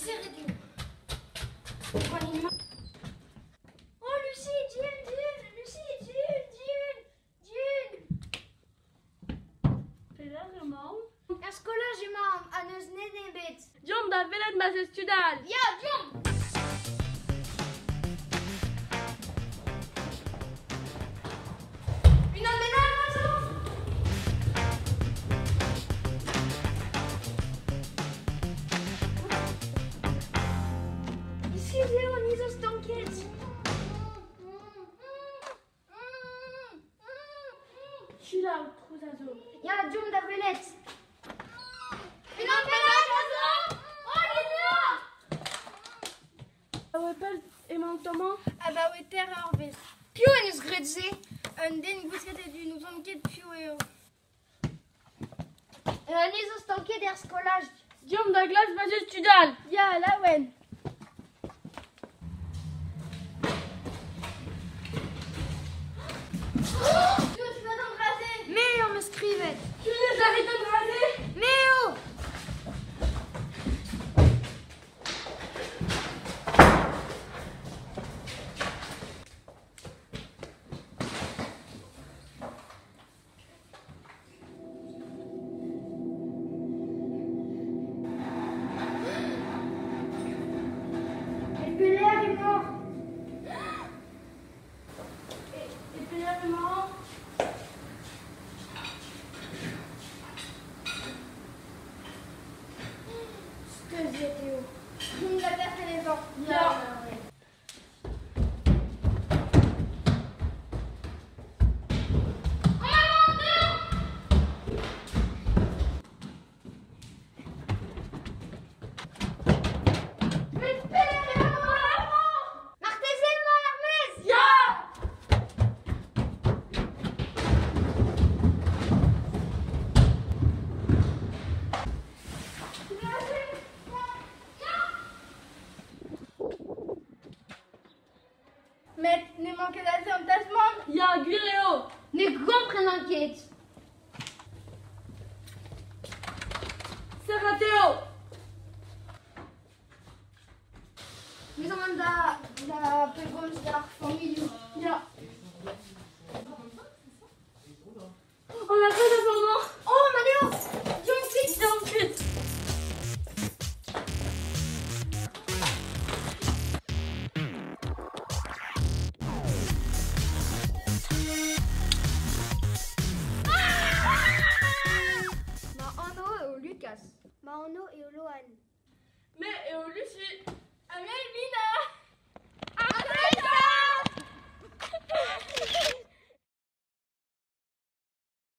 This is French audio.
serré des Oh, Lucie, June, Lucie, June. Helemaal. Er collage, mam, aan ons nedenbit. John, dat wil het met zijn student. Ja, John. Une amenaza? Ici, Léo, niet zo stonket. Chill out, goed en zo. Ja, John, dat wil het. Une amenaza? Oh, Léo! We hebben iemand Thomas. Bah oui, terre Orvis. Pio en is gretse. En den gousket du nous enquête Pio et niet zo stonket er collage. John, dat glas met zijn student. Ja, la wen. Tu vas t'embrasser. Mais on me scrivait. Tu les arrêtes de raser. Mais oh. Et Pélaire est mort. Et puis là, maman. Ce que j'ai Théo. On va percer les dents. Ja. Ja! Mais ne manquez d'assez en tassement. Ja, Guillaume. Ne comprennent l'enquête. Zeg Theo. Mais on da pegons dar familie. Ja. On a fait de maman. Oh, Matteo! John Fitz! John Fitz. Maano et Lucas. Maano et Loan. Mais Lucie. Amelbina!